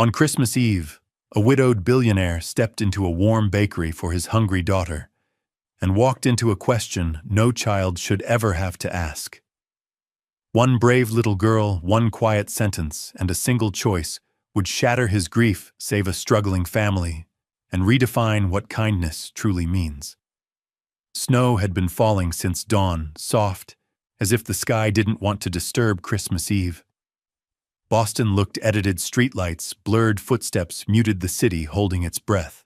On Christmas Eve, a widowed billionaire stepped into a warm bakery for his hungry daughter and walked into a question no child should ever have to ask. One brave little girl, one quiet sentence, and a single choice would shatter his grief, save a struggling family, and redefine what kindness truly means. Snow had been falling since dawn, soft, as if the sky didn't want to disturb Christmas Eve. Boston looked edited streetlights, blurred footsteps muted the city holding its breath.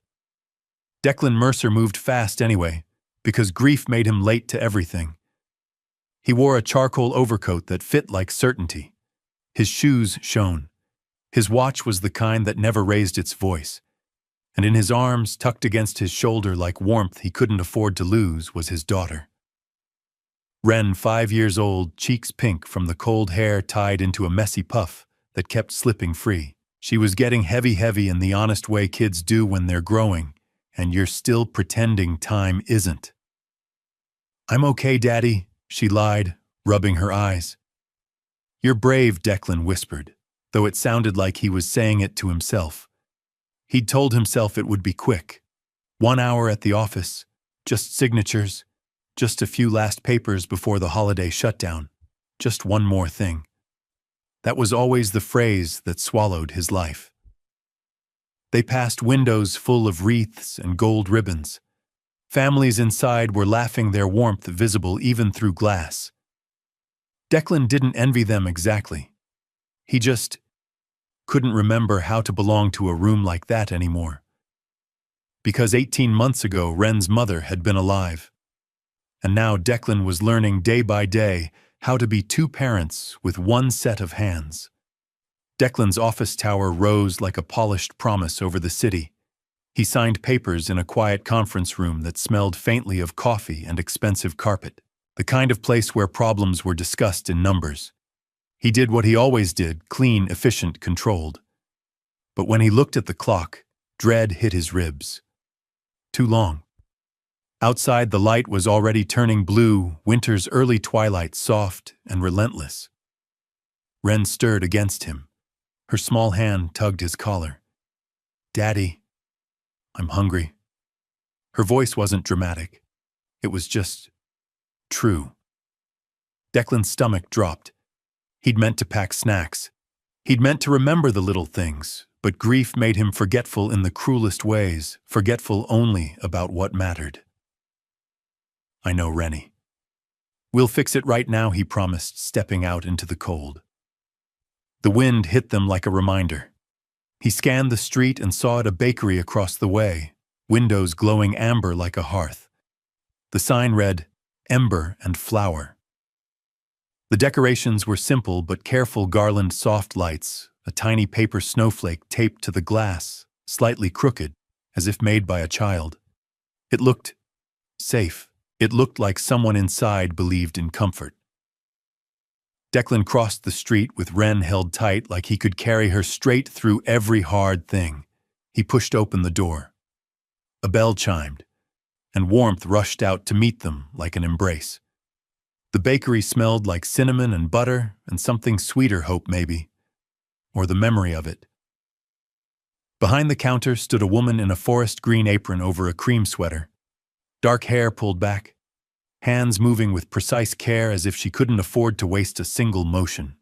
Declan Mercer moved fast anyway, because grief made him late to everything. He wore a charcoal overcoat that fit like certainty. His shoes shone. His watch was the kind that never raised its voice. And in his arms, tucked against his shoulder like warmth he couldn't afford to lose, was his daughter. Wren, 5 years old, cheeks pink from the cold hair tied into a messy puff that kept slipping free. She was getting heavy in the honest way kids do when they're growing, and you're still pretending time isn't. "I'm okay, Daddy," she lied, rubbing her eyes. "You're brave," Declan whispered, though it sounded like he was saying it to himself. He'd told himself it would be quick. 1 hour at the office, just signatures, just a few last papers before the holiday shutdown, just one more thing. That was always the phrase that swallowed his life. They passed windows full of wreaths and gold ribbons. Families inside were laughing, their warmth visible even through glass. Declan didn't envy them exactly. He just couldn't remember how to belong to a room like that anymore. Because 18 months ago, Wren's mother had been alive. And now Declan was learning day by day how to be two parents with one set of hands. Declan's office tower rose like a polished promise over the city. He signed papers in a quiet conference room that smelled faintly of coffee and expensive carpet, the kind of place where problems were discussed in numbers. He did what he always did, clean, efficient, controlled. But when he looked at the clock, dread hit his ribs. Too long. Outside, the light was already turning blue, winter's early twilight soft and relentless. Wren stirred against him. Her small hand tugged his collar. "Daddy, I'm hungry." Her voice wasn't dramatic. It was just true. Declan's stomach dropped. He'd meant to pack snacks. He'd meant to remember the little things, but grief made him forgetful in the cruelest ways, forgetful only about what mattered. "I know, Rennie. We'll fix it right now," he promised, stepping out into the cold. The wind hit them like a reminder. He scanned the street and saw it a bakery across the way, windows glowing amber like a hearth. The sign read, "Ember and Flower." The decorations were simple but careful, garland soft lights, a tiny paper snowflake taped to the glass, slightly crooked, as if made by a child. It looked safe. It looked like someone inside believed in comfort. Declan crossed the street with Wren held tight like he could carry her straight through every hard thing. He pushed open the door. A bell chimed, and warmth rushed out to meet them like an embrace. The bakery smelled like cinnamon and butter and something sweeter, hope maybe, or the memory of it. Behind the counter stood a woman in a forest green apron over a cream sweater. Dark hair pulled back, hands moving with precise care as if she couldn't afford to waste a single motion.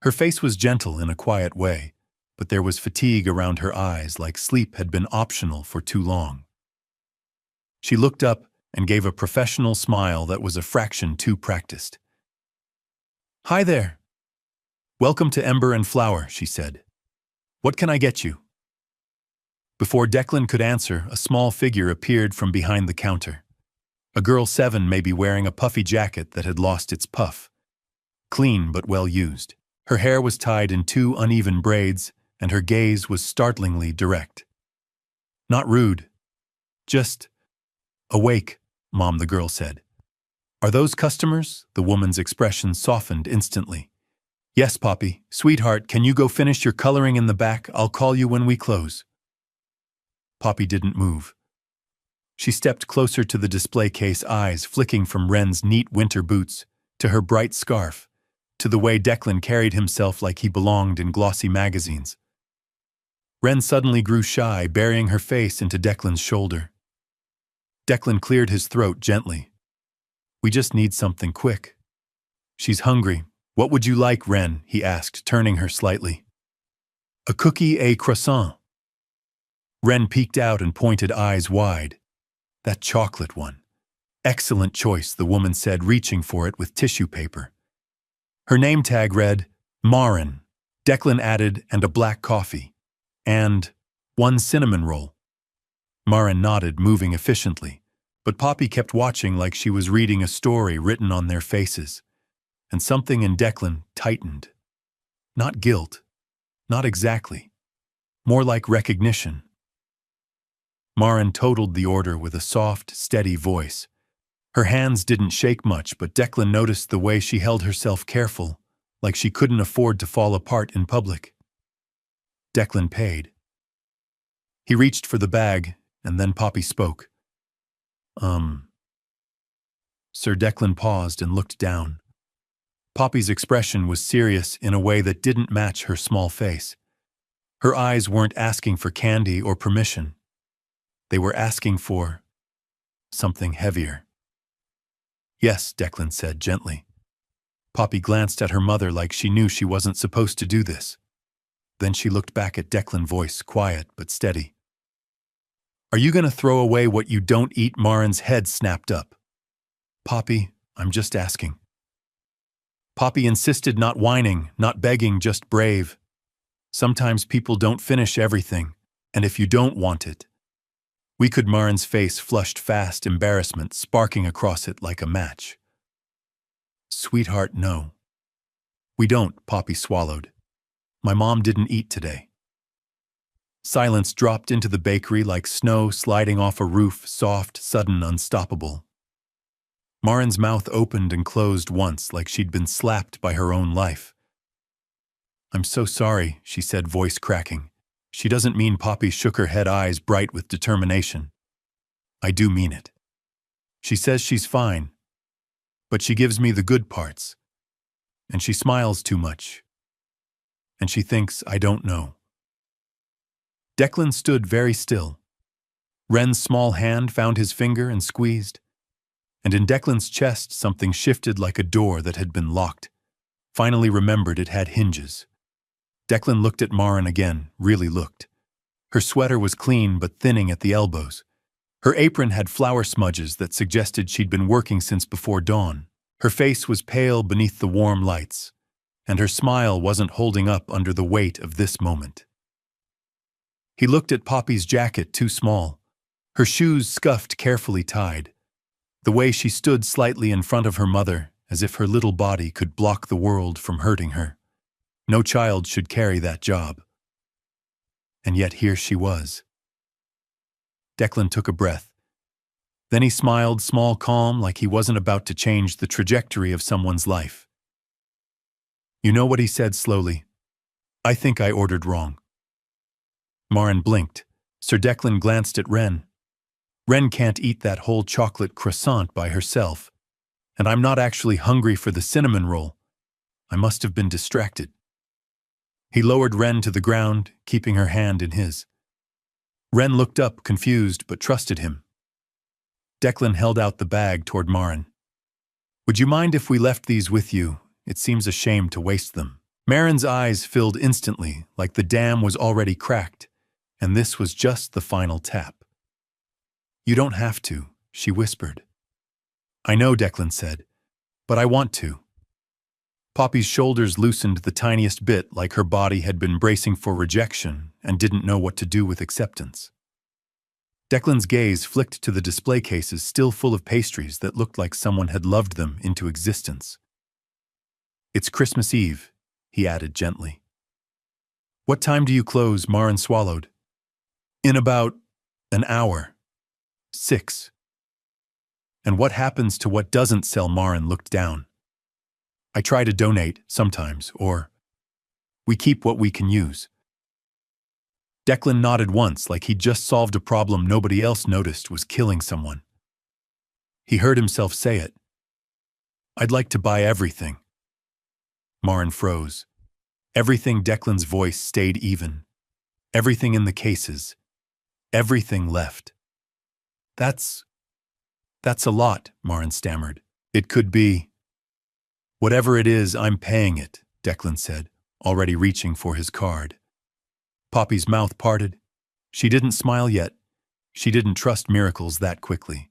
Her face was gentle in a quiet way, but there was fatigue around her eyes, like sleep had been optional for too long. She looked up and gave a professional smile that was a fraction too practiced. "Hi there. Welcome to Ember and Flower," she said. "What can I get you?" Before Declan could answer, a small figure appeared from behind the counter. A girl 7, maybe, wearing a puffy jacket that had lost its puff. Clean but well used. Her hair was tied in 2 uneven braids, and her gaze was startlingly direct. Not rude. Just awake, Mom, the girl said. "Are those customers?" The woman's expression softened instantly. "Yes, Poppy. Sweetheart, can you go finish your coloring in the back? I'll call you when we close." Poppy didn't move. She stepped closer to the display case, eyes flicking from Wren's neat winter boots to her bright scarf, to the way Declan carried himself like he belonged in glossy magazines. Ren suddenly grew shy, burying her face into Declan's shoulder. Declan cleared his throat gently. We just need something quick. She's hungry. What would you like, Ren? He asked, turning her slightly. A cookie, a croissant. Ren peeked out and pointed eyes wide. That chocolate one. Excellent choice, the woman said, reaching for it with tissue paper. Her name tag read, Marin. Declan added, and a black coffee. And 1 cinnamon roll. Marin nodded, moving efficiently, but Poppy kept watching like she was reading a story written on their faces. And something in Declan tightened. Not guilt. Not exactly. More like recognition. Marin totaled the order with a soft, steady voice. Her hands didn't shake much, but Declan noticed the way she held herself careful, like she couldn't afford to fall apart in public. Declan paid. He reached for the bag, and then Poppy spoke. Sir Declan paused and looked down. Poppy's expression was serious in a way that didn't match her small face. Her eyes weren't asking for candy or permission. They were asking for something heavier. Yes, Declan said gently. Poppy glanced at her mother like she knew she wasn't supposed to do this. Then she looked back at Declan, voice quiet but steady. Are you going to throw away what you don't eat? Marin's head snapped up. Poppy, I'm just asking. Poppy insisted, not whining, not begging, just brave. Sometimes people don't finish everything, and if you don't want it. Marin's face flushed fast, embarrassment sparking across it like a match. Sweetheart, no. We don't, Poppy swallowed. My mom didn't eat today. Silence dropped into the bakery like snow sliding off a roof, soft, sudden, unstoppable. Marin's mouth opened and closed once like she'd been slapped by her own life. I'm so sorry, she said, voice cracking. She doesn't mean. Poppy shook her head, eyes bright with determination. I do mean it. She says she's fine, but she gives me the good parts. And she smiles too much. And she thinks I don't know. Declan stood very still. Ren's small hand found his finger and squeezed. And in Declan's chest something shifted like a door that had been locked. Finally remembered it had hinges. Declan looked at Marin again, really looked. Her sweater was clean but thinning at the elbows. Her apron had flour smudges that suggested she'd been working since before dawn. Her face was pale beneath the warm lights, and her smile wasn't holding up under the weight of this moment. He looked at Poppy's jacket, too small, her shoes scuffed, carefully tied, the way she stood slightly in front of her mother, as if her little body could block the world from hurting her. No child should carry that job. And yet here she was. Declan took a breath. Then he smiled, small, calm, like he wasn't about to change the trajectory of someone's life. You know what he said slowly? I think I ordered wrong. Marin blinked. Sir Declan glanced at Ren. Ren can't eat that whole chocolate croissant by herself. And I'm not actually hungry for the cinnamon roll. I must have been distracted. He lowered Ren to the ground, keeping her hand in his. Ren looked up, confused, but trusted him. Declan held out the bag toward Marin. Would you mind if we left these with you? It seems a shame to waste them. Marin's eyes filled instantly, like the dam was already cracked, and this was just the final tap. You don't have to, she whispered. I know, Declan said, but I want to. Poppy's shoulders loosened the tiniest bit, like her body had been bracing for rejection and didn't know what to do with acceptance. Declan's gaze flicked to the display cases still full of pastries that looked like someone had loved them into existence. It's Christmas Eve, he added gently. What time do you close? Marin swallowed. In about an hour. 6. And what happens to what doesn't sell? Marin looked down. I try to donate sometimes, or we keep what we can use. Declan nodded once, like he'd just solved a problem nobody else noticed was killing someone. He heard himself say it. I'd like to buy everything. Marin froze. Everything. Declan's voice stayed even. Everything in the cases. Everything left. That's a lot, Maren stammered. It could be. Whatever it is, I'm paying it, Declan said, already reaching for his card. Poppy's mouth parted. She didn't smile yet. She didn't trust miracles that quickly.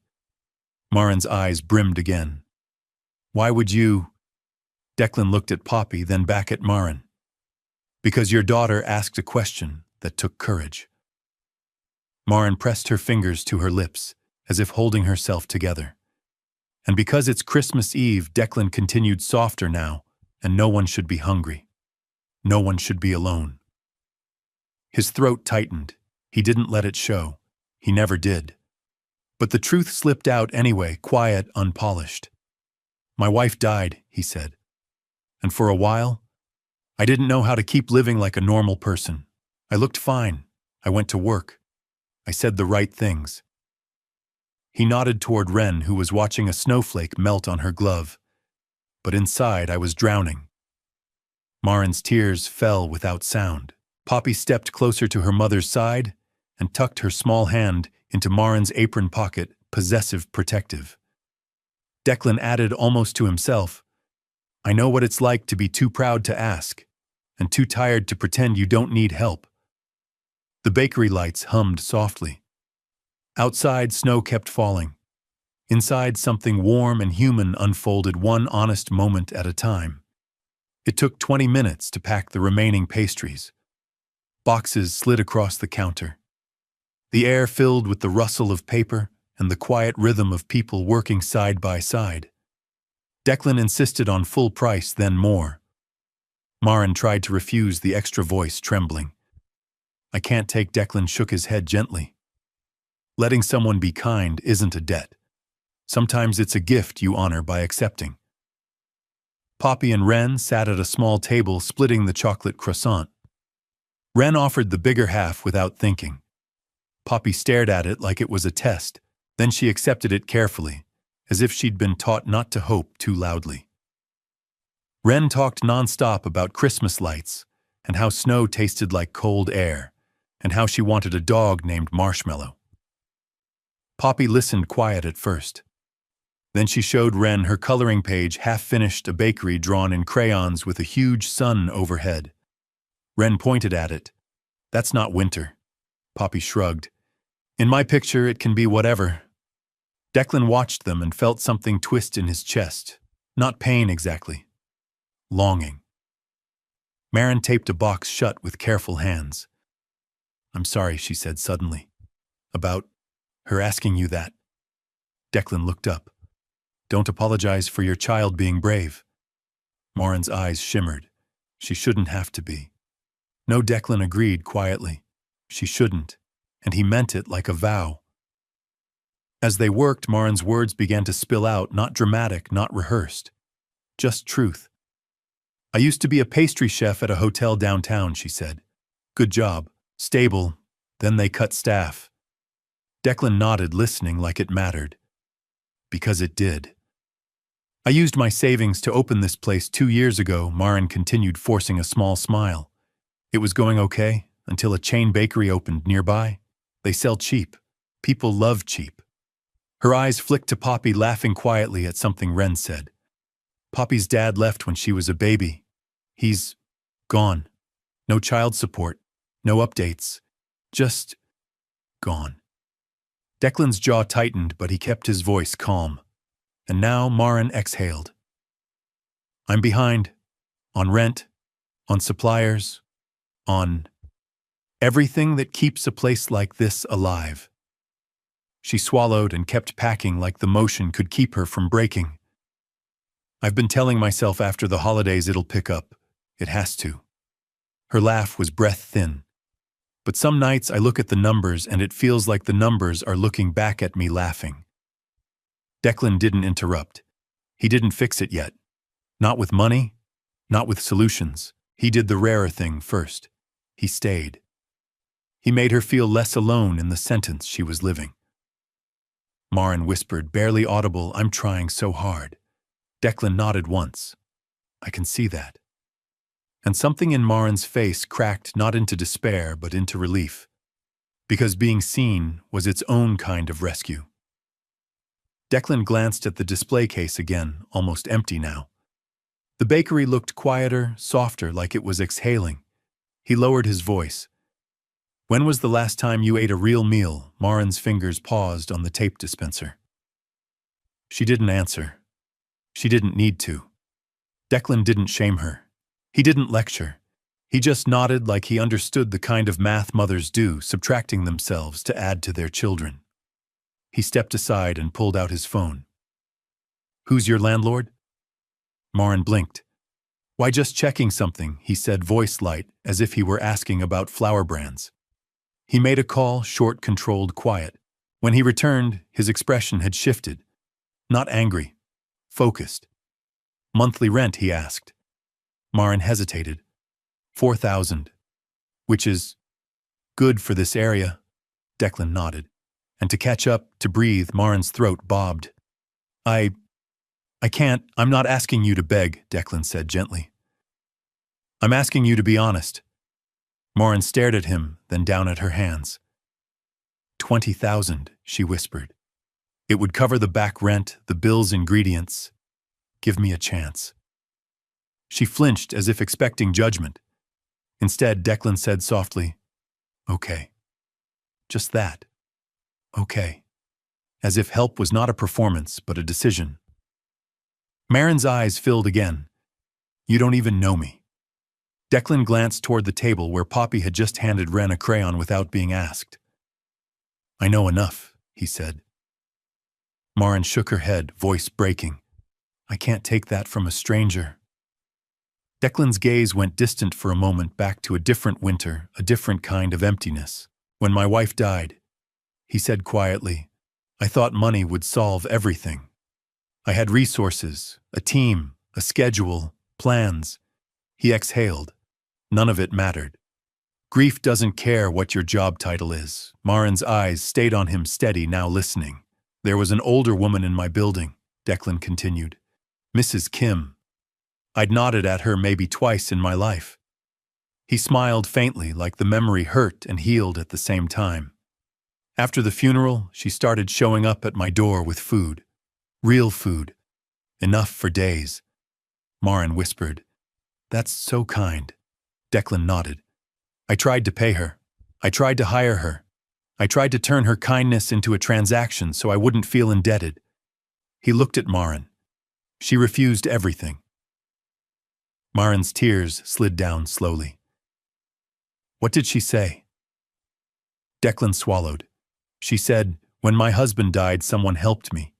Maren's eyes brimmed again. Why would you? Declan looked at Poppy, then back at Maren. Because your daughter asked a question that took courage. Maren pressed her fingers to her lips, as if holding herself together. And because it's Christmas Eve, Declan continued softer now, and no one should be hungry. No one should be alone. His throat tightened. He didn't let it show. He never did. But the truth slipped out anyway, quiet, unpolished. My wife died, he said. And for a while, I didn't know how to keep living like a normal person. I looked fine. I went to work. I said the right things. He nodded toward Wren, who was watching a snowflake melt on her glove. But inside, I was drowning. Maren's tears fell without sound. Poppy stepped closer to her mother's side and tucked her small hand into Maren's apron pocket, possessive, protective. Declan added almost to himself, I know what it's like to be too proud to ask, and too tired to pretend you don't need help. The bakery lights hummed softly. Outside, snow kept falling. Inside, something warm and human unfolded, one honest moment at a time. It took 20 minutes to pack the remaining pastries. Boxes slid across the counter. The air filled with the rustle of paper and the quiet rhythm of people working side by side. Declan insisted on full price, then more. Maren tried to refuse, the extra voice trembling. I can't take. Declan shook his head gently. Letting someone be kind isn't a debt. Sometimes it's a gift you honor by accepting. Poppy and Wren sat at a small table splitting the chocolate croissant. Wren offered the bigger half without thinking. Poppy stared at it like it was a test, then she accepted it carefully, as if she'd been taught not to hope too loudly. Wren talked nonstop about Christmas lights, and how snow tasted like cold air, and how she wanted a dog named Marshmallow. Poppy listened quiet at first. Then she showed Wren her coloring page, half-finished, a bakery drawn in crayons with a huge sun overhead. Wren pointed at it. That's not winter. Poppy shrugged. In my picture, it can be whatever. Declan watched them and felt something twist in his chest. Not pain exactly. Longing. Maren taped a box shut with careful hands. I'm sorry, she said suddenly. About her asking you that. Declan looked up. Don't apologize for your child being brave. Maren's eyes shimmered. She shouldn't have to be. No, Declan agreed quietly. She shouldn't, and he meant it like a vow. As they worked, Maren's words began to spill out, not dramatic, not rehearsed. Just truth. I used to be a pastry chef at a hotel downtown, she said. Good job. Stable. Then they cut staff. Declan nodded, listening like it mattered. Because it did. I used my savings to open this place 2 years ago, Maren continued, forcing a small smile. It was going okay, until a chain bakery opened nearby. They sell cheap. People love cheap. Her eyes flicked to Poppy, laughing quietly at something Wren said. Poppy's dad left when she was a baby. He's gone. No child support. No updates. Just gone. Declan's jaw tightened, but he kept his voice calm. And now Maren exhaled. I'm behind. On rent. On suppliers. On everything that keeps a place like this alive. She swallowed and kept packing like the motion could keep her from breaking. I've been telling myself after the holidays it'll pick up. It has to. Her laugh was breath-thin. But some nights I look at the numbers and it feels like the numbers are looking back at me laughing. Declan didn't interrupt. He didn't fix it yet. Not with money, not with solutions. He did the rarer thing first. He stayed. He made her feel less alone in the sentence she was living. Maren whispered, barely audible, I'm trying so hard. Declan nodded once. I can see that. And something in Marin's face cracked not into despair but into relief, because being seen was its own kind of rescue. Declan glanced at the display case again, almost empty now. The bakery looked quieter, softer, like it was exhaling. He lowered his voice. "When was the last time you ate a real meal?" Marin's fingers paused on the tape dispenser. She didn't answer. She didn't need to. Declan didn't shame her. He didn't lecture. He just nodded like he understood the kind of math mothers do, subtracting themselves to add to their children. He stepped aside and pulled out his phone. "Who's your landlord?" Marin blinked. "Why, just checking something," he said, voice light, as if he were asking about flower brands. He made a call, short, controlled, quiet. When he returned, his expression had shifted. Not angry. Focused. "Monthly rent?" he asked. Marin hesitated. 4,000. "Which is good for this area." Declan nodded. And to catch up, to breathe, Marin's throat bobbed. I can't. I'm not asking you to beg," Declan said gently. "I'm asking you to be honest." Marin stared at him, then down at her hands. 20,000, she whispered. "It would cover the back rent, the bills, ingredients. Give me a chance." She flinched as if expecting judgment. Instead, Declan said softly, "Okay." Just that. Okay. As if help was not a performance, but a decision. Marin's eyes filled again. "You don't even know me." Declan glanced toward the table where Poppy had just handed Ren a crayon without being asked. "I know enough," he said. Marin shook her head, voice breaking. "I can't take that from a stranger." Declan's gaze went distant for a moment, back to a different winter, a different kind of emptiness. "When my wife died," he said quietly, "I thought money would solve everything. I had resources, a team, a schedule, plans." He exhaled. None of it mattered. "Grief doesn't care what your job title is." Marin's eyes stayed on him, steady, now listening. "There was an older woman in my building," Declan continued. "Mrs. Kim. I'd nodded at her maybe twice in my life." He smiled faintly, like the memory hurt and healed at the same time. "After the funeral, she started showing up at my door with food. Real food. Enough for days." Marin whispered, "That's so kind." Declan nodded. "I tried to pay her. I tried to hire her. I tried to turn her kindness into a transaction so I wouldn't feel indebted." He looked at Marin. She refused everything. Marin's tears slid down slowly. "What did she say?" Declan swallowed. "She said, 'When my husband died, someone helped me.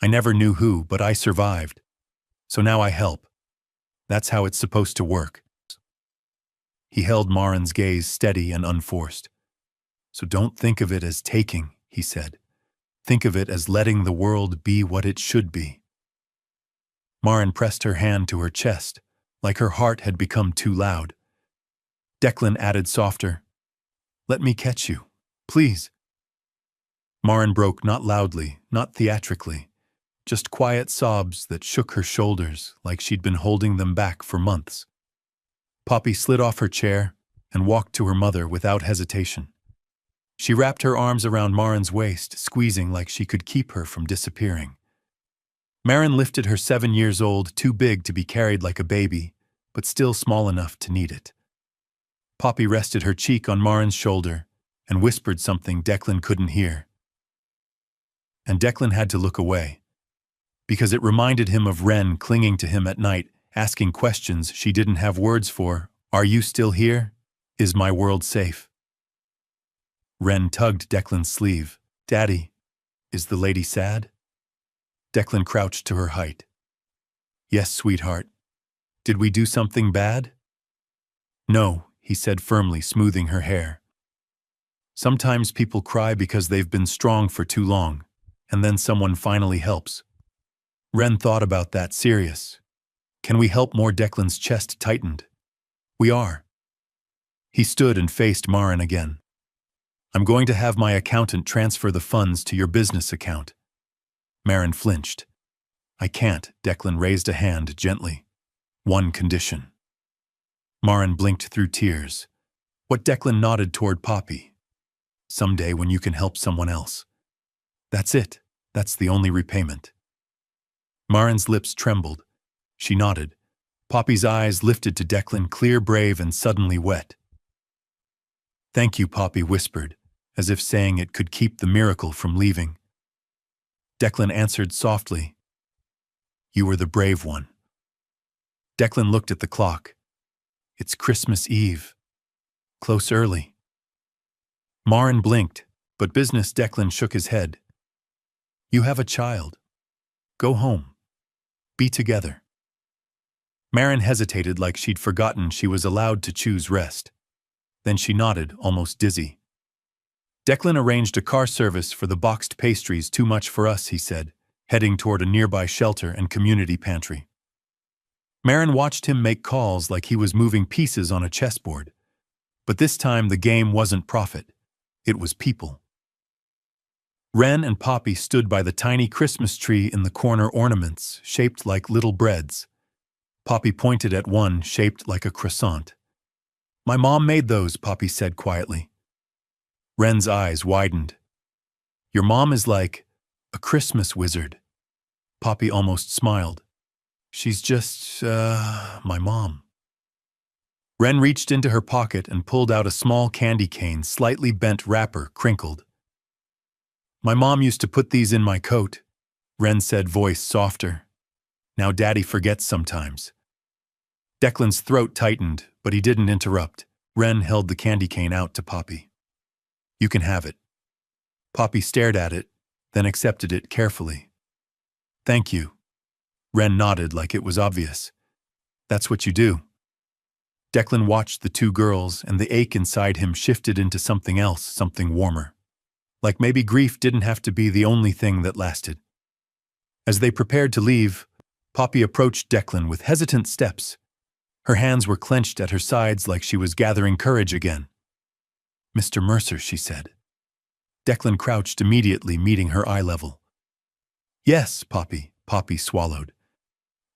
I never knew who, but I survived. So now I help. That's how it's supposed to work.'" He held Marin's gaze steady and unforced. "So don't think of it as taking," he said. "Think of it as letting the world be what it should be." Marin pressed her hand to her chest, like her heart had become too loud. Declan added softer, "Let me catch you, please." Marin broke, not loudly, not theatrically, just quiet sobs that shook her shoulders like she'd been holding them back for months. Poppy slid off her chair and walked to her mother without hesitation. She wrapped her arms around Marin's waist, squeezing like she could keep her from disappearing. Marin lifted her 7 years old, too big to be carried like a baby, but still small enough to need it. Poppy rested her cheek on Marin's shoulder and whispered something Declan couldn't hear. And Declan had to look away, because it reminded him of Ren clinging to him at night, asking questions she didn't have words for. "Are you still here? Is my world safe?" Ren tugged Declan's sleeve. "Daddy, is the lady sad?" Declan crouched to her height. "Yes, sweetheart. Did we do something bad?" "No," he said firmly, smoothing her hair. "Sometimes people cry because they've been strong for too long, and then someone finally helps." Ren thought about that, serious. "Can we help more?" Declan's chest tightened. "We are." He stood and faced Marin again. "I'm going to have my accountant transfer the funds to your business account." Marin flinched. "I can't." Declan raised a hand gently. "One condition." Maren blinked through tears. What Declan nodded toward Poppy. Someday when you can help someone else. That's it. That's the only repayment. Maren's lips trembled. She nodded. Poppy's eyes lifted to Declan, clear, brave, and suddenly wet. Thank you, Poppy whispered, as if saying it could keep the miracle from leaving. Declan answered softly, You were the brave one. Declan looked at the clock. It's Christmas Eve. Close early. Maren blinked, but business Declan shook his head. You have a child. Go home. Be together. Maren hesitated like she'd forgotten she was allowed to choose rest. Then she nodded, almost dizzy. Declan arranged a car service for the boxed pastries. Too much for us, he said, heading toward a nearby shelter and community pantry. Maren watched him make calls like he was moving pieces on a chessboard. But this time the game wasn't profit. It was people. Wren and Poppy stood by the tiny Christmas tree in the corner, ornaments shaped like little breads. Poppy pointed at one shaped like a croissant. My mom made those, Poppy said quietly. Wren's eyes widened. Your mom is like a Christmas wizard. Poppy almost smiled. She's just, my mom. Wren reached into her pocket and pulled out a small candy cane, slightly bent wrapper, crinkled. My mom used to put these in my coat, Wren said, voice softer. Now Daddy forgets sometimes. Declan's throat tightened, but he didn't interrupt. Wren held the candy cane out to Poppy. You can have it. Poppy stared at it, then accepted it carefully. Thank you. Wren nodded like it was obvious. That's what you do. Declan watched the two girls, and the ache inside him shifted into something else, something warmer. Like maybe grief didn't have to be the only thing that lasted. As they prepared to leave, Poppy approached Declan with hesitant steps. Her hands were clenched at her sides like she was gathering courage again. Mr. Mercer, she said. Declan crouched immediately, meeting her eye level. Yes, Poppy, Poppy swallowed.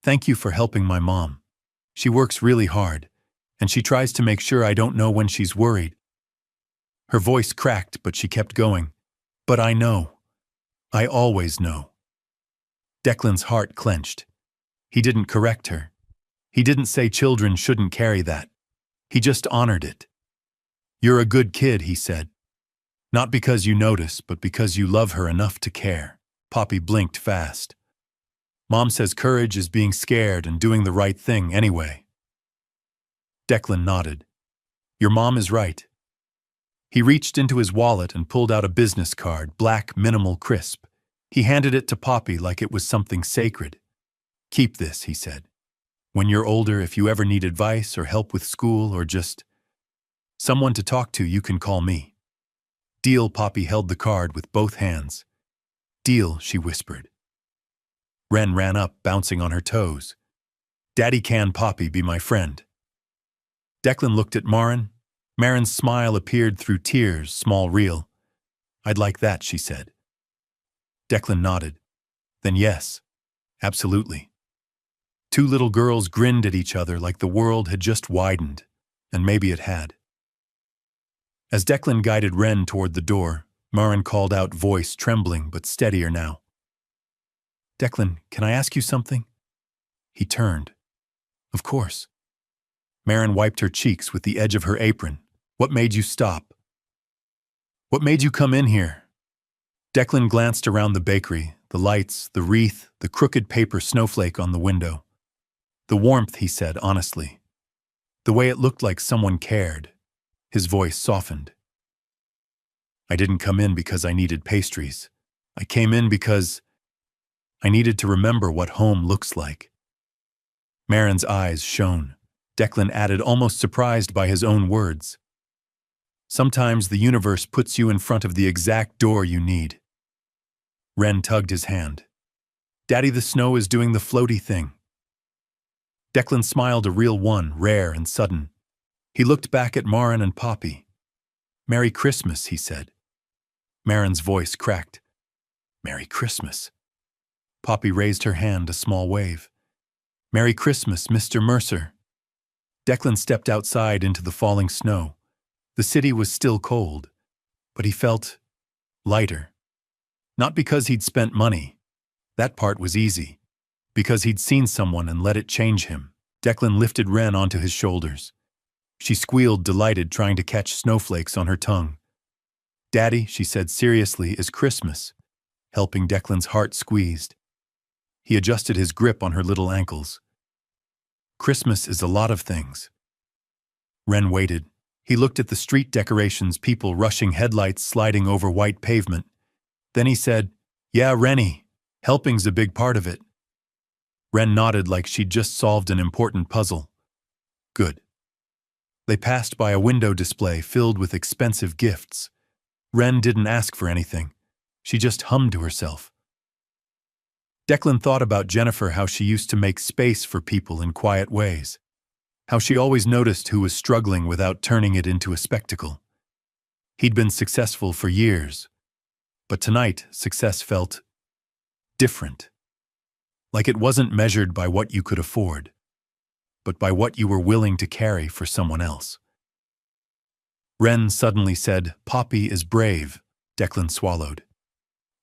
Thank you for helping my mom. She works really hard, and she tries to make sure I don't know when she's worried. Her voice cracked, but she kept going. But I know. I always know. Declan's heart clenched. He didn't correct her. He didn't say children shouldn't carry that. He just honored it. You're a good kid, he said. Not because you notice, but because you love her enough to care. Poppy blinked fast. Mom says courage is being scared and doing the right thing anyway. Declan nodded. Your mom is right. He reached into his wallet and pulled out a business card, black, minimal, crisp. He handed it to Poppy like it was something sacred. Keep this, he said. When you're older, if you ever need advice or help with school or just someone to talk to, you can call me. Deal, Poppy held the card with both hands. Deal, she whispered. Wren ran up, bouncing on her toes. Daddy, can Poppy be my friend? Declan looked at Maren. Maren's smile appeared through tears, small, real. I'd like that, she said. Declan nodded. Then yes, absolutely. Two little girls grinned at each other like the world had just widened, and maybe it had. As Declan guided Wren toward the door, Maren called out, voice trembling but steadier now. Declan, can I ask you something? He turned. Of course. Maren wiped her cheeks with the edge of her apron. What made you stop? What made you come in here? Declan glanced around the bakery, the lights, the wreath, the crooked paper snowflake on the window. The warmth, he said honestly. The way it looked like someone cared. His voice softened. I didn't come in because I needed pastries. I came in because I needed to remember what home looks like. Maren's eyes shone. Declan added, almost surprised by his own words. Sometimes the universe puts you in front of the exact door you need. Wren tugged his hand. Daddy, the snow is doing the floaty thing. Declan smiled, a real one, rare and sudden. He looked back at Maren and Poppy. Merry Christmas, he said. Maren's voice cracked. Merry Christmas. Poppy raised her hand, a small wave. Merry Christmas, Mr. Mercer. Declan stepped outside into the falling snow. The city was still cold, but he felt lighter. Not because he'd spent money. That part was easy. Because he'd seen someone and let it change him. Declan lifted Wren onto his shoulders. She squealed, delighted, trying to catch snowflakes on her tongue. "Daddy," she said seriously, "is Christmas," helping Declan's heart squeezed. He adjusted his grip on her little ankles. "Christmas is a lot of things." Wren waited. He looked at the street decorations, people rushing, headlights sliding over white pavement. Then he said, "Yeah, Rennie, helping's a big part of it." Wren nodded like she'd just solved an important puzzle. "Good." They passed by a window display filled with expensive gifts. Wren didn't ask for anything. She just hummed to herself. Declan thought about Jennifer, how she used to make space for people in quiet ways. How she always noticed who was struggling without turning it into a spectacle. He'd been successful for years, but tonight success felt different. Like it wasn't measured by what you could afford, but by what you were willing to carry for someone else. Wren suddenly said, "Poppy is brave." Declan swallowed.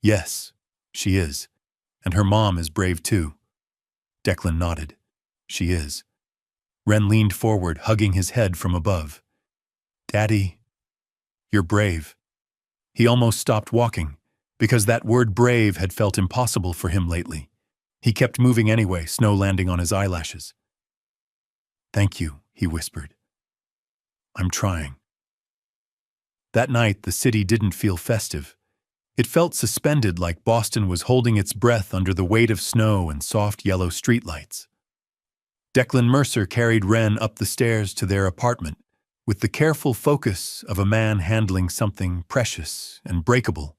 "Yes, she is. And her mom is brave too." Declan nodded. "She is." Wren leaned forward, hugging his head from above. "Daddy, you're brave." He almost stopped walking, because that word brave had felt impossible for him lately. He kept moving anyway, snow landing on his eyelashes. "Thank you," he whispered. "I'm trying." That night, the city didn't feel festive. It felt suspended, like Boston was holding its breath under the weight of snow and soft yellow streetlights. Declan Mercer carried Wren up the stairs to their apartment with the careful focus of a man handling something precious and breakable.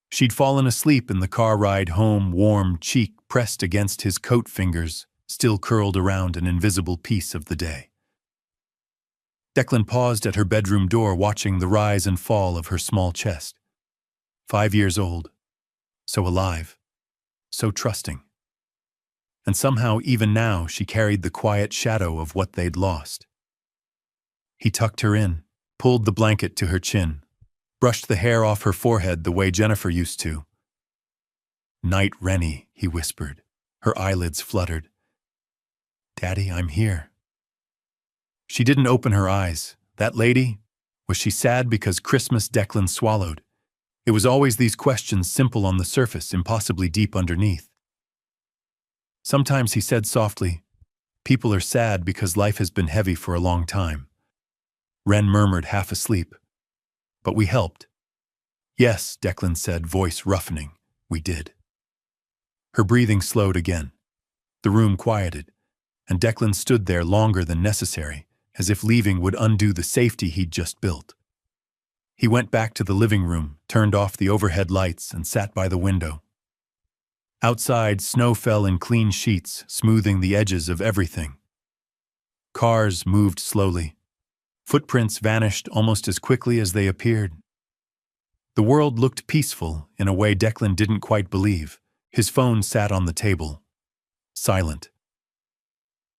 She'd fallen asleep in the car ride home, warm cheek pressed against his coat, fingers still curled around an invisible piece of the day. Declan paused at her bedroom door, watching the rise and fall of her small chest. 5 years old, so alive, so trusting. And somehow, even now, she carried the quiet shadow of what they'd lost. He tucked her in, pulled the blanket to her chin, brushed the hair off her forehead the way Jennifer used to. "Night, Rennie," he whispered. Her eyelids fluttered. "Daddy, I'm here." She didn't open her eyes. That lady? Was she sad because Christmas? Declan swallowed. It was always these questions, simple on the surface, impossibly deep underneath. Sometimes he said softly, "People are sad because life has been heavy for a long time." Wren murmured, half asleep. "But we helped." "Yes," Declan said, voice roughening. "We did." Her breathing slowed again. The room quieted, and Declan stood there longer than necessary, as if leaving would undo the safety he'd just built. He went back to the living room, turned off the overhead lights, and sat by the window. Outside, snow fell in clean sheets, smoothing the edges of everything. Cars moved slowly. Footprints vanished almost as quickly as they appeared. The world looked peaceful in a way Declan didn't quite believe. His phone sat on the table, silent.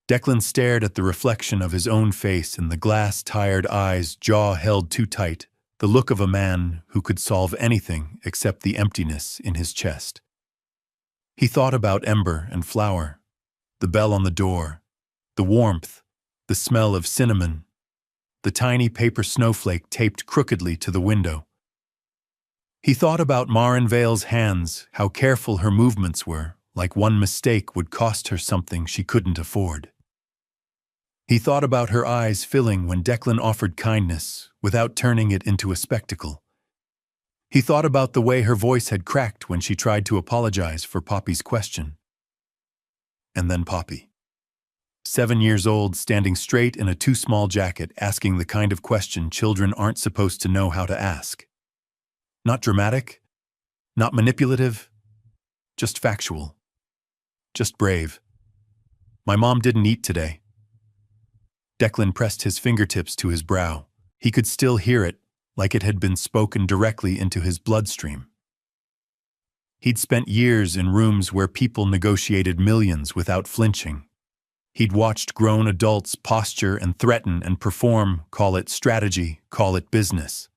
Declan stared at the reflection of his own face in the glass, tired eyes, jaw held too tight, the look of a man who could solve anything except the emptiness in his chest. He thought about ember and flour, the bell on the door, the warmth, the smell of cinnamon, the tiny paper snowflake taped crookedly to the window. He thought about Marin Vale's hands, how careful her movements were, like one mistake would cost her something she couldn't afford. He thought about her eyes filling when Declan offered kindness without turning it into a spectacle. He thought about the way her voice had cracked when she tried to apologize for Poppy's question. And then Poppy. 7 years old, standing straight in a too-small jacket, asking the kind of question children aren't supposed to know how to ask. Not dramatic, not manipulative, just factual, just brave. "My mom didn't eat today." Declan pressed his fingertips to his brow. He could still hear it, like it had been spoken directly into his bloodstream. He'd spent years in rooms where people negotiated millions without flinching. He'd watched grown adults posture and threaten and perform, call it strategy, call it business.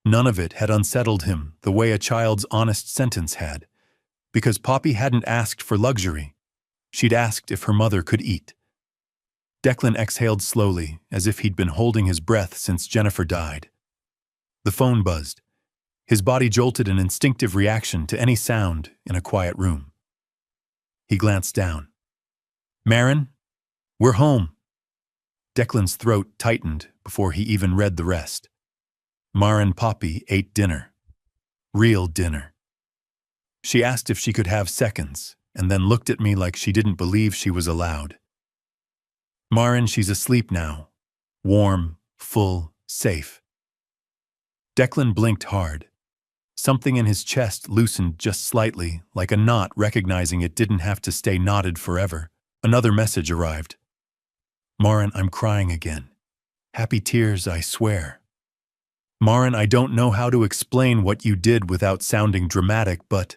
None of it had unsettled him the way a child's honest sentence had, because Poppy hadn't asked for luxury. She'd asked if her mother could eat. Declan exhaled slowly, as if he'd been holding his breath since Jennifer died. The phone buzzed. His body jolted an instinctive reaction to any sound in a quiet room. He glanced down. "Marin, we're home." Declan's throat tightened before he even read the rest. Mar and Poppy ate dinner. Real dinner. She asked if she could have seconds, and then looked at me like she didn't believe she was allowed. "Marin, she's asleep now. Warm, full, safe." Declan blinked hard. Something in his chest loosened just slightly, like a knot recognizing it didn't have to stay knotted forever. Another message arrived. "Marin, I'm crying again. Happy tears, I swear. Marin, I don't know how to explain what you did without sounding dramatic, but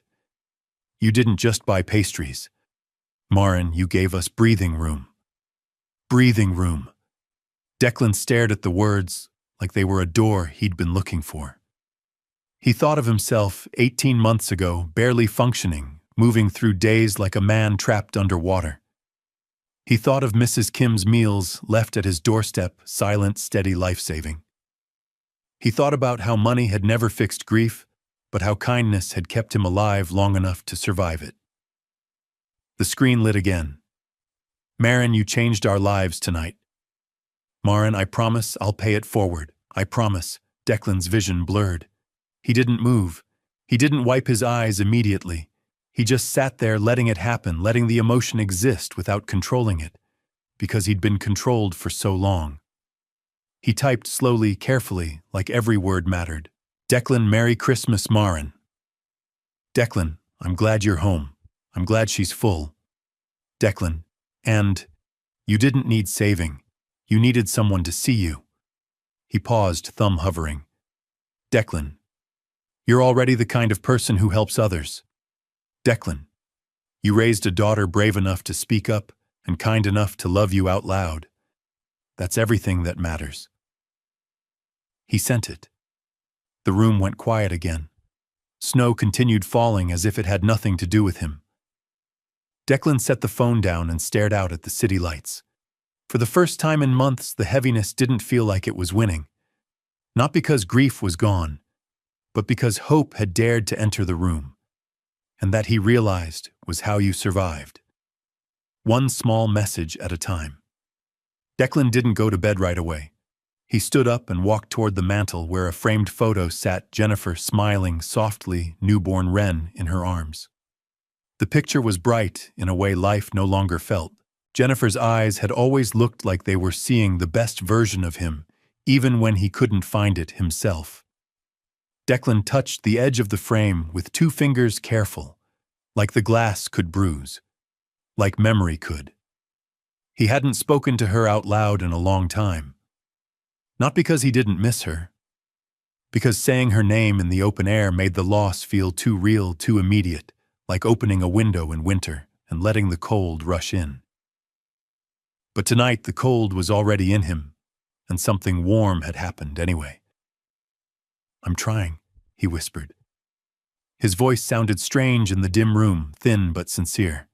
you didn't just buy pastries. Marin, you gave us breathing room. Breathing room." Declan stared at the words like they were a door he'd been looking for. He thought of himself 18 months ago, barely functioning, moving through days like a man trapped underwater. He thought of Mrs. Kim's meals left at his doorstep, silent, steady, life-saving. He thought about how money had never fixed grief, but how kindness had kept him alive long enough to survive it. The screen lit again. "Marin, you changed our lives tonight. Marin, I promise I'll pay it forward. I promise." Declan's vision blurred. He didn't move. He didn't wipe his eyes immediately. He just sat there letting it happen, letting the emotion exist without controlling it, because he'd been controlled for so long. He typed slowly, carefully, like every word mattered. "Declan, Merry Christmas, Marin." "Declan, I'm glad you're home. I'm glad she's full." "Declan, and you didn't need saving. You needed someone to see you." He paused, thumb hovering. "Declan, you're already the kind of person who helps others. Declan, you raised a daughter brave enough to speak up and kind enough to love you out loud. That's everything that matters." He sent it. The room went quiet again. Snow continued falling as if it had nothing to do with him. Declan set the phone down and stared out at the city lights. For the first time in months, the heaviness didn't feel like it was winning. Not because grief was gone, but because hope had dared to enter the room. And that he realized was how you survived. One small message at a time. Declan didn't go to bed right away. He stood up and walked toward the mantel where a framed photo sat Jennifer smiling softly, newborn Wren in her arms. The picture was bright in a way life no longer felt. Jennifer's eyes had always looked like they were seeing the best version of him, even when he couldn't find it himself. Declan touched the edge of the frame with 2 fingers careful, like the glass could bruise, like memory could. He hadn't spoken to her out loud in a long time. Not because he didn't miss her, because saying her name in the open air made the loss feel too real, too immediate, like opening a window in winter and letting the cold rush in. But tonight the cold was already in him, and something warm had happened anyway. "I'm trying," he whispered. His voice sounded strange in the dim room, thin but sincere.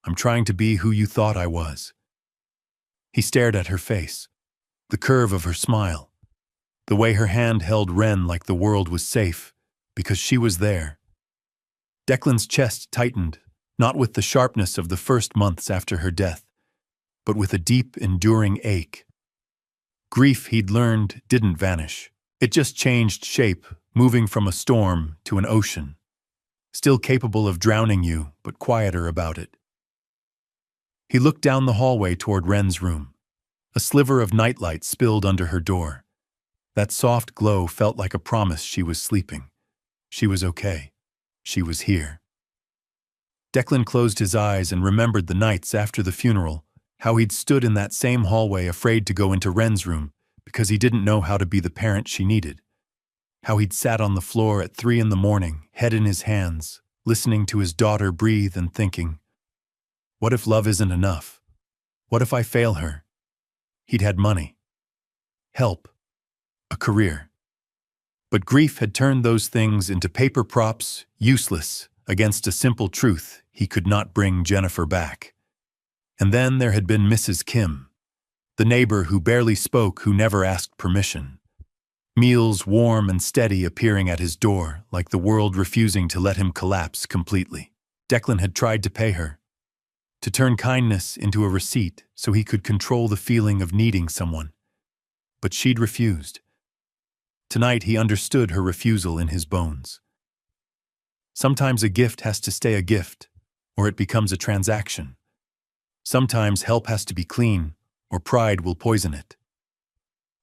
"I'm trying to be who you thought I was." He stared at her face, the curve of her smile, the way her hand held Wren like the world was safe, because she was there. Declan's chest tightened, not with the sharpness of the first months after her death, but with a deep, enduring ache. Grief, he'd learned, didn't vanish. It just changed shape, moving from a storm to an ocean, still capable of drowning you, but quieter about it. He looked down the hallway toward Wren's room. A sliver of nightlight spilled under her door. That soft glow felt like a promise she was sleeping. She was okay. She was here. Declan closed his eyes and remembered the nights after the funeral, how he'd stood in that same hallway afraid to go into Wren's room because he didn't know how to be the parent she needed. How he'd sat on the floor at 3 a.m, head in his hands, listening to his daughter breathe and thinking, what if love isn't enough? What if I fail her? He'd had money, help, a career. But grief had turned those things into paper props, useless, against a simple truth: he could not bring Jennifer back. And then there had been Mrs. Kim, the neighbor who barely spoke, who never asked permission. Meals warm and steady appearing at his door, like the world refusing to let him collapse completely. Declan had tried to pay her, to turn kindness into a receipt so he could control the feeling of needing someone. But she'd refused. Tonight he understood her refusal in his bones. Sometimes a gift has to stay a gift, or it becomes a transaction. Sometimes help has to be clean, or pride will poison it.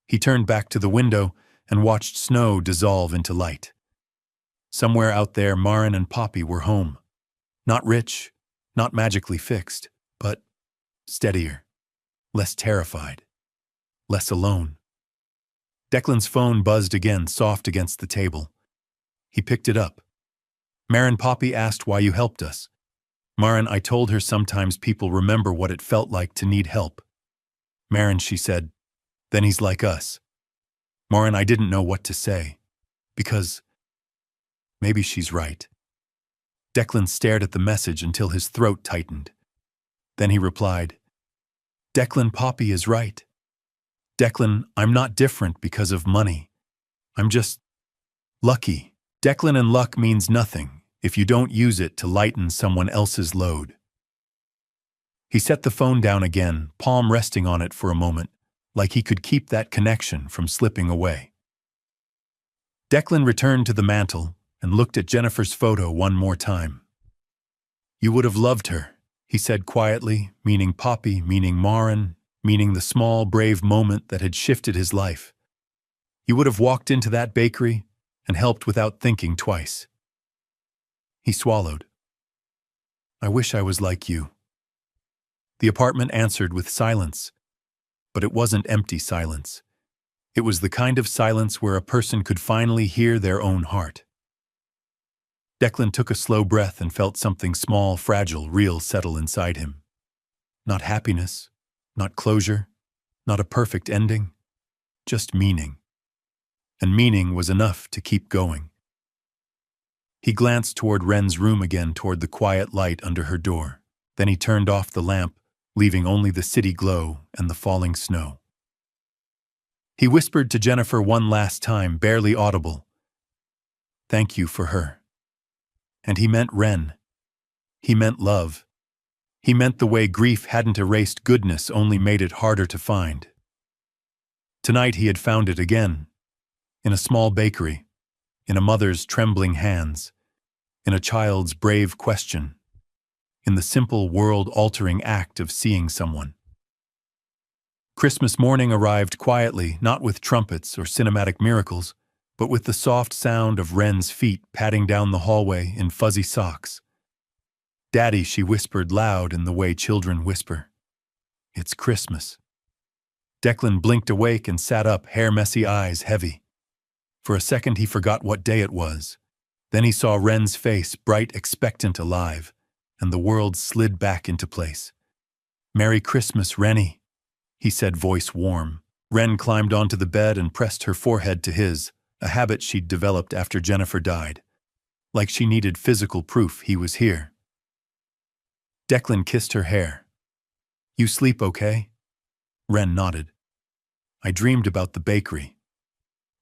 He turned back to the window and watched snow dissolve into light. Somewhere out there, Maren and Poppy were home. Not rich, not magically fixed, but steadier, less terrified, less alone. Declan's phone buzzed again, soft against the table. He picked it up. Maren, Poppy asked why you helped us. Maren, I told her sometimes people remember what it felt like to need help. Maren, she said, then he's like us. Maren, I didn't know what to say, because maybe she's right. Declan stared at the message until his throat tightened. Then he replied, Declan, Poppy is right. Declan, I'm not different because of money. I'm just lucky. Declan, and luck means nothing if you don't use it to lighten someone else's load. He set the phone down again, palm resting on it for a moment, like he could keep that connection from slipping away. Declan returned to the mantel and looked at Jennifer's photo one more time. You would have loved her, he said quietly, meaning Poppy, meaning Maren, meaning the small, brave moment that had shifted his life. You would have walked into that bakery and helped without thinking twice. He swallowed. I wish I was like you. The apartment answered with silence, but it wasn't empty silence. It was the kind of silence where a person could finally hear their own heart. Declan took a slow breath and felt something small, fragile, real settle inside him. Not happiness, not closure, not a perfect ending, just meaning. And meaning was enough to keep going. He glanced toward Wren's room again, toward the quiet light under her door. Then he turned off the lamp, leaving only the city glow and the falling snow. He whispered to Jennifer one last time, barely audible, thank you for her. And he meant Wren. He meant love. He meant the way grief hadn't erased goodness, only made it harder to find. Tonight he had found it again, in a small bakery, in a mother's trembling hands, in a child's brave question, in the simple world-altering act of seeing someone. Christmas morning arrived quietly, not with trumpets or cinematic miracles, but with the soft sound of Wren's feet padding down the hallway in fuzzy socks. Daddy, she whispered loud in the way children whisper. It's Christmas. Declan blinked awake and sat up, hair-messy eyes heavy. For a second he forgot what day it was. Then he saw Wren's face, bright, expectant, alive, and the world slid back into place. Merry Christmas, Rennie, he said, voice warm. Wren climbed onto the bed and pressed her forehead to his, a habit she'd developed after Jennifer died. Like she needed physical proof he was here. Declan kissed her hair. You sleep okay? Wren nodded. I dreamed about the bakery.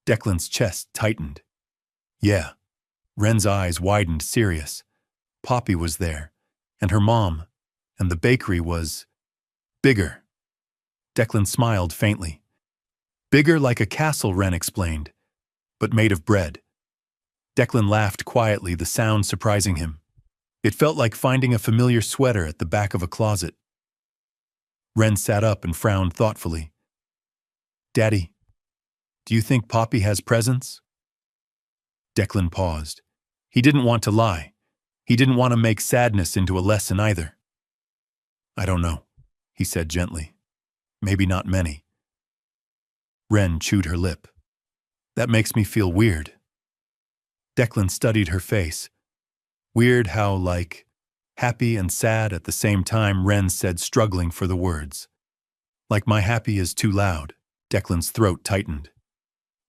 Declan's chest tightened. Yeah. Wren's eyes widened, serious. Poppy was there, and her mom, and the bakery was bigger. Declan smiled faintly. Bigger like a castle, Wren explained, but made of bread. Declan laughed quietly, the sound surprising him. It felt like finding a familiar sweater at the back of a closet. Wren sat up and frowned thoughtfully. Daddy, do you think Poppy has presents? Declan paused. He didn't want to lie. He didn't want to make sadness into a lesson either. I don't know, he said gently. Maybe not many. Wren chewed her lip. That makes me feel weird. Declan studied her face. Weird how, like, happy and sad at the same time, Wren said, struggling for the words. Like my happy is too loud. Declan's throat tightened.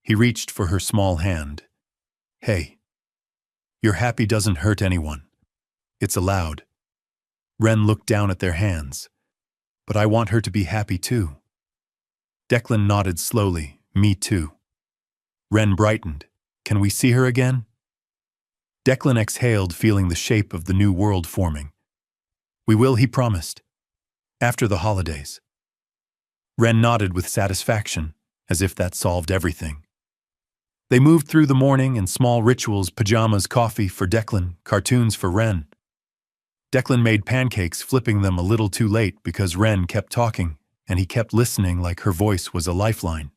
He reached for her small hand. Hey. Your happy doesn't hurt anyone. It's allowed. Ren looked down at their hands. But I want her to be happy too. Declan nodded slowly. Me too. Ren brightened. Can we see her again? Declan exhaled, feeling the shape of the new world forming. We will, he promised. After the holidays. Ren nodded with satisfaction, as if that solved everything. They moved through the morning in small rituals: pajamas, coffee for Declan, cartoons for Ren. Declan made pancakes, flipping them a little too late because Ren kept talking, and he kept listening like her voice was a lifeline.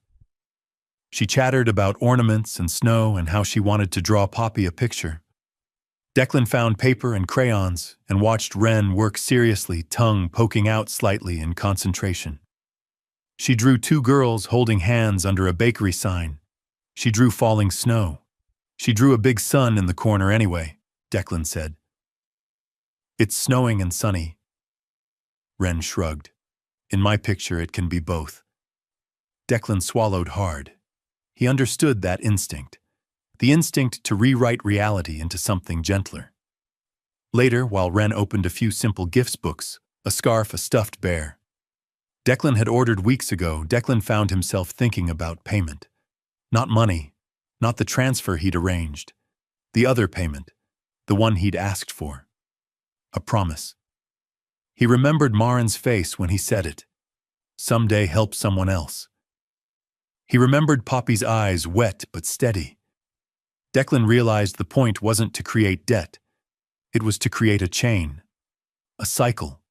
She chattered about ornaments and snow and how she wanted to draw Poppy a picture. Declan found paper and crayons and watched Ren work seriously, tongue poking out slightly in concentration. She drew two girls holding hands under a bakery sign. She drew falling snow. She drew a big sun in the corner anyway, Declan said. It's snowing and sunny. Ren shrugged. In my picture, it can be both. Declan swallowed hard. He understood that instinct. The instinct to rewrite reality into something gentler. Later, while Ren opened a few simple gifts books, a scarf, a stuffed bear, Declan had ordered weeks ago, Declan found himself thinking about payment. Not money, not the transfer he'd arranged. The other payment, the one he'd asked for. A promise. He remembered Marin's face when he said it. Someday help someone else. He remembered Poppy's eyes, wet but steady. Declan realized the point wasn't to create debt. It was to create a chain. A cycle.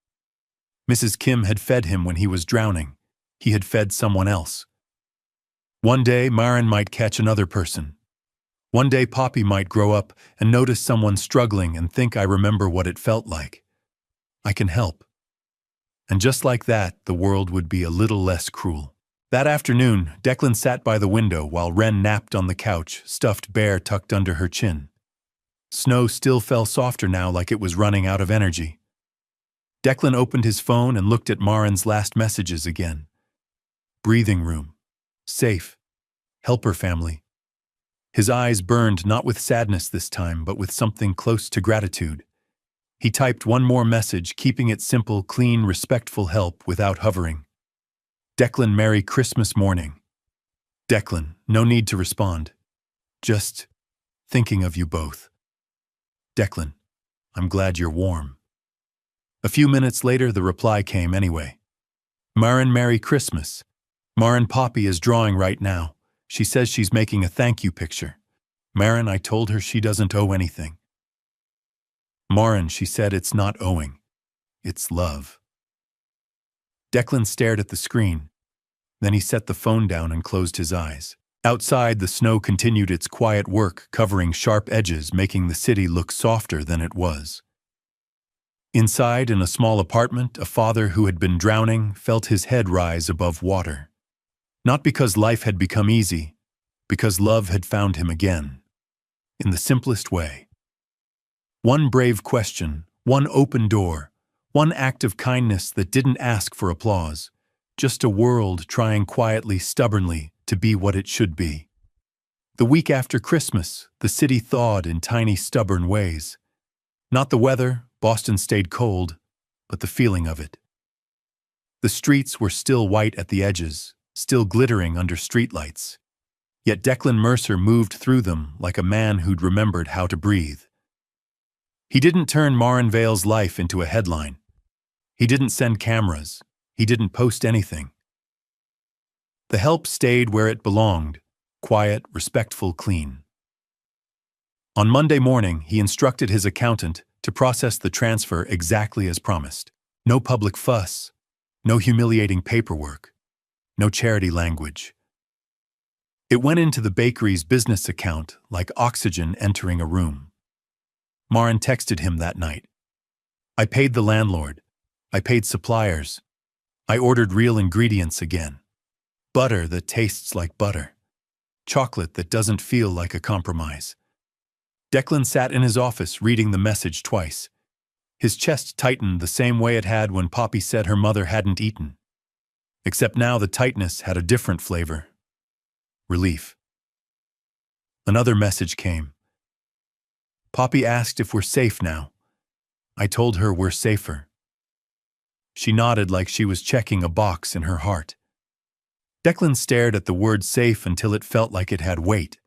Mrs. Kim had fed him when he was drowning. He had fed someone else. One day, Marin might catch another person. One day, Poppy might grow up and notice someone struggling and think, I remember what it felt like. I can help. And just like that, the world would be a little less cruel. That afternoon, Declan sat by the window while Ren napped on the couch, stuffed bear tucked under her chin. Snow still fell softer now, like it was running out of energy. Declan opened his phone and looked at Marin's last messages again. Breathing room. Safe. Helper family. His eyes burned, not with sadness this time, but with something close to gratitude. He typed one more message, keeping it simple, clean, respectful help without hovering. Declan, Merry Christmas morning. Declan, no need to respond. Just thinking of you both. Declan, I'm glad you're warm. A few minutes later, the reply came anyway. Marin, Merry Christmas. Marin, Poppy is drawing right now. She says she's making a thank you picture. Marin, I told her she doesn't owe anything. Marin, she said it's not owing. It's love. Declan stared at the screen. Then he set the phone down and closed his eyes. Outside, the snow continued its quiet work, covering sharp edges, making the city look softer than it was. Inside, in a small apartment, a father who had been drowning felt his head rise above water. Not because life had become easy, because love had found him again. In the simplest way. One brave question, one open door, one act of kindness that didn't ask for applause. Just a world trying quietly, stubbornly, to be what it should be. The week after Christmas, the city thawed in tiny, stubborn ways. Not the weather, Boston stayed cold, but the feeling of it. The streets were still white at the edges, still glittering under streetlights. Yet Declan Mercer moved through them like a man who'd remembered how to breathe. He didn't turn Marin Vale's life into a headline. He didn't send cameras. He didn't post anything. The help stayed where it belonged, quiet, respectful, clean. On Monday morning, he instructed his accountant to process the transfer exactly as promised. No public fuss, no humiliating paperwork, no charity language. It went into the bakery's business account like oxygen entering a room. Marin texted him that night. I paid the landlord. I paid suppliers. I ordered real ingredients again. Butter that tastes like butter. Chocolate that doesn't feel like a compromise. Declan sat in his office reading the message twice. His chest tightened the same way it had when Poppy said her mother hadn't eaten. Except now the tightness had a different flavor. Relief. Another message came. Poppy asked if we're safe now. I told her we're safer. She nodded like she was checking a box in her heart. Declan stared at the word safe until it felt like it had weight.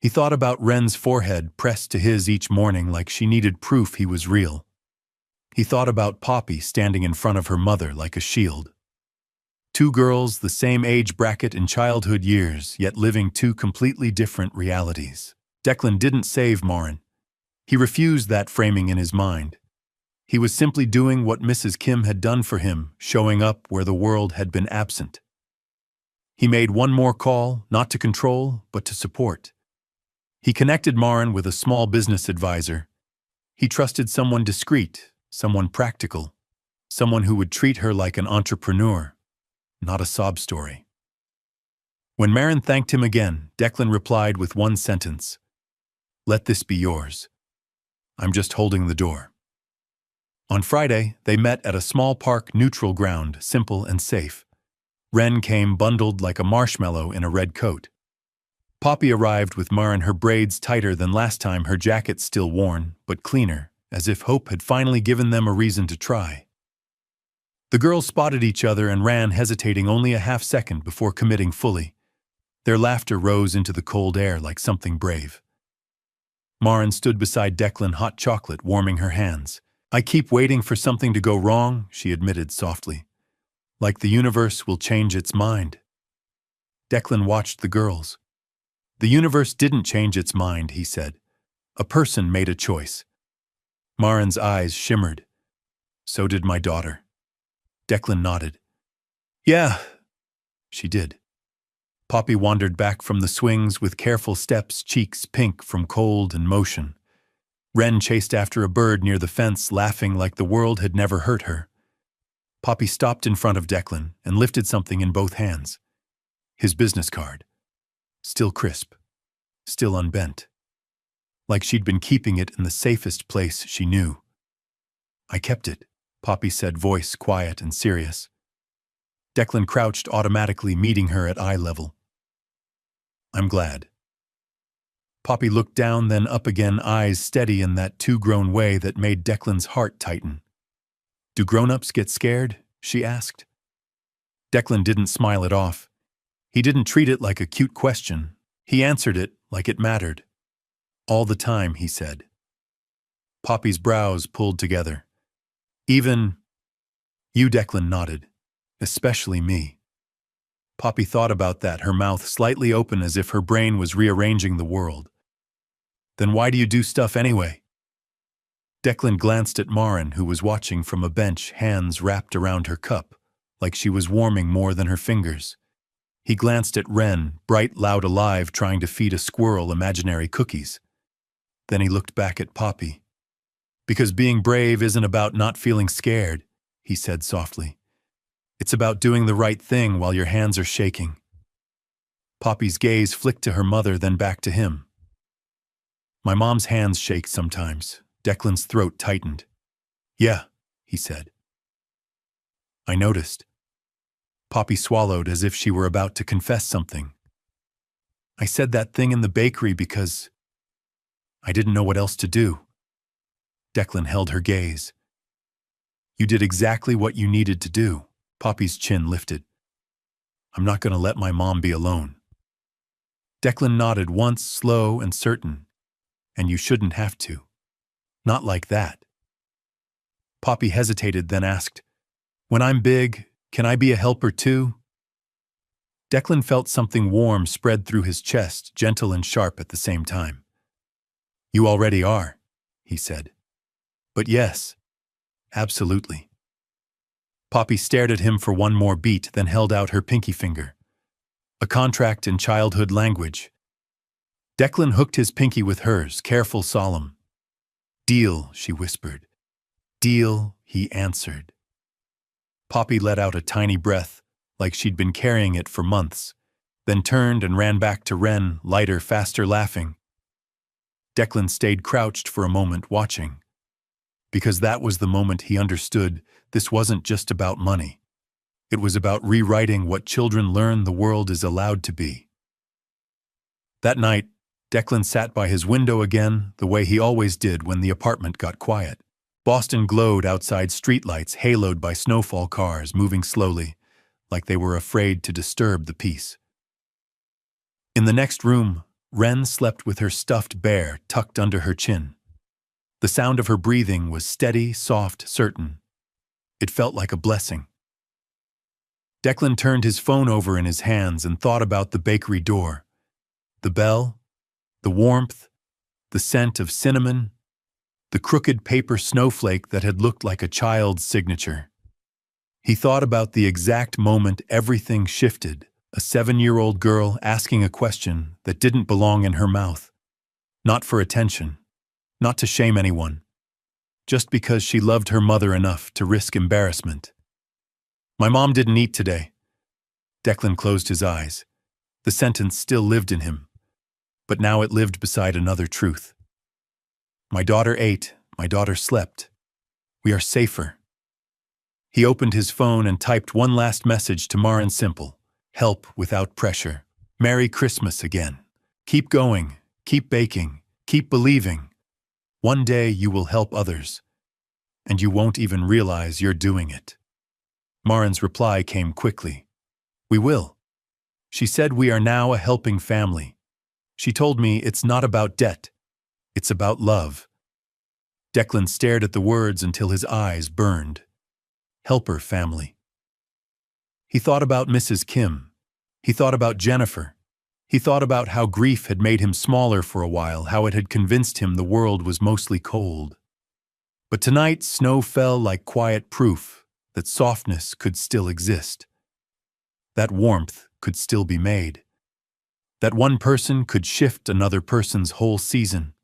He thought about Wren's forehead pressed to his each morning like she needed proof he was real. He thought about Poppy standing in front of her mother like a shield. Two girls, the same age bracket in childhood years, yet living two completely different realities. Declan didn't save Marin. He refused that framing in his mind. He was simply doing what Mrs. Kim had done for him, showing up where the world had been absent. He made one more call, not to control, but to support. He connected Marin with a small business advisor. He trusted someone discreet, someone practical, someone who would treat her like an entrepreneur, not a sob story. When Marin thanked him again, Declan replied with one sentence. Let this be yours. I'm just holding the door. On Friday, they met at a small park neutral ground, simple and safe. Wren came bundled like a marshmallow in a red coat. Poppy arrived with Marin, her braids tighter than last time, her jacket still worn, but cleaner, as if hope had finally given them a reason to try. The girls spotted each other and ran, hesitating only a half-second before committing fully. Their laughter rose into the cold air like something brave. Marin stood beside Declan, hot chocolate warming her hands. I keep waiting for something to go wrong, she admitted softly. Like the universe will change its mind. Declan watched the girls. The universe didn't change its mind, he said. A person made a choice. Marin's eyes shimmered. So did my daughter. Declan nodded. Yeah, she did. Poppy wandered back from the swings with careful steps, cheeks pink from cold and motion. Wren chased after a bird near the fence, laughing like the world had never hurt her. Poppy stopped in front of Declan and lifted something in both hands. His business card. Still crisp. Still unbent. Like she'd been keeping it in the safest place she knew. I kept it, Poppy said, voice quiet and serious. Declan crouched, automatically meeting her at eye level. I'm glad. Poppy looked down, then up again, eyes steady in that too-grown way that made Declan's heart tighten. Do grown-ups get scared? She asked. Declan didn't smile it off. He didn't treat it like a cute question. He answered it like it mattered. All the time, he said. Poppy's brows pulled together. Even you, Declan nodded. Especially me. Poppy thought about that, her mouth slightly open as if her brain was rearranging the world. Then why do you do stuff anyway? Declan glanced at Marin, who was watching from a bench, hands wrapped around her cup, like she was warming more than her fingers. He glanced at Wren, bright, loud, alive, trying to feed a squirrel imaginary cookies. Then he looked back at Poppy. Because being brave isn't about not feeling scared, he said softly. It's about doing the right thing while your hands are shaking. Poppy's gaze flicked to her mother, then back to him. My mom's hands shake sometimes. Declan's throat tightened. Yeah, he said. I noticed. Poppy swallowed as if she were about to confess something. I said that thing in the bakery because I didn't know what else to do. Declan held her gaze. You did exactly what you needed to do. Poppy's chin lifted. I'm not going to let my mom be alone. Declan nodded once, slow and certain. And you shouldn't have to. Not like that. Poppy hesitated, then asked, when I'm big, can I be a helper too? Declan felt something warm spread through his chest, gentle and sharp at the same time. You already are, he said. But yes, absolutely. Poppy stared at him for one more beat, then held out her pinky finger. A contract in childhood language. Declan hooked his pinky with hers, careful, solemn. Deal, she whispered. Deal, he answered. Poppy let out a tiny breath, like she'd been carrying it for months, then turned and ran back to Wren, lighter, faster, laughing. Declan stayed crouched for a moment, watching. Because that was the moment he understood this wasn't just about money. It was about rewriting what children learn the world is allowed to be. That night, Declan sat by his window again, the way he always did when the apartment got quiet. Boston glowed outside streetlights haloed by snowfall cars moving slowly, like they were afraid to disturb the peace. In the next room, Wren slept with her stuffed bear tucked under her chin. The sound of her breathing was steady, soft, certain. It felt like a blessing. Declan turned his phone over in his hands and thought about the bakery door. The bell, the warmth, the scent of cinnamon, the crooked paper snowflake that had looked like a child's signature. He thought about the exact moment everything shifted, a 7-year-old girl asking a question that didn't belong in her mouth. Not for attention, not to shame anyone, just because she loved her mother enough to risk embarrassment. "My mom didn't eat today." Declan closed his eyes. The sentence still lived in him, but now it lived beside another truth. "My daughter ate, my daughter slept. We are safer." He opened his phone and typed one last message to Mar in simple. Help without pressure. Merry Christmas again. Keep going, keep baking, keep believing. One day you will help others, and you won't even realize you're doing it. Marin's reply came quickly. "We will." She said we are now a helping family. She told me it's not about debt, it's about love. Declan stared at the words until his eyes burned. Helper family. He thought about Mrs. Kim. He thought about Jennifer. He thought about how grief had made him smaller for a while, how it had convinced him the world was mostly cold. But tonight, snow fell like quiet proof that softness could still exist. That warmth could still be made. That one person could shift another person's whole season.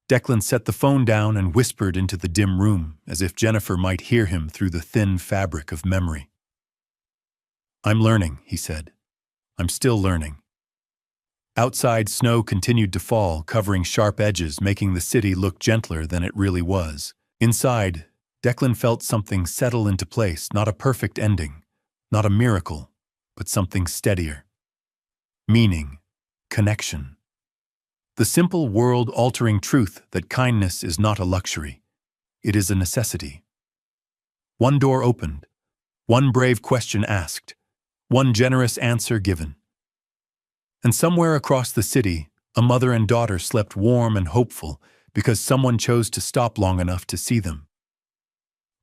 Declan set the phone down and whispered into the dim room, as if Jennifer might hear him through the thin fabric of memory. "I'm learning," he said. "I'm still learning." Outside, snow continued to fall, covering sharp edges, making the city look gentler than it really was. Inside, Declan felt something settle into place, not a perfect ending, not a miracle, but something steadier. Meaning, connection. The simple world-altering truth that kindness is not a luxury. It is a necessity. One door opened, one brave question asked, one generous answer given. And somewhere across the city, a mother and daughter slept warm and hopeful because someone chose to stop long enough to see them.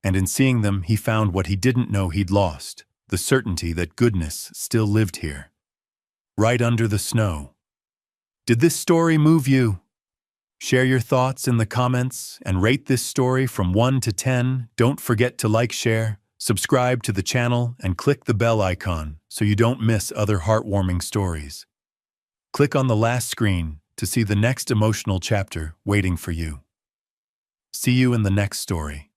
And in seeing them, he found what he didn't know he'd lost, the certainty that goodness still lived here. Right under the snow. Did this story move you? Share your thoughts in the comments and rate this story from 1 to 10. Don't forget to like, share, subscribe to the channel, and click the bell icon so you don't miss other heartwarming stories. Click on the last screen to see the next emotional chapter waiting for you. See you in the next story.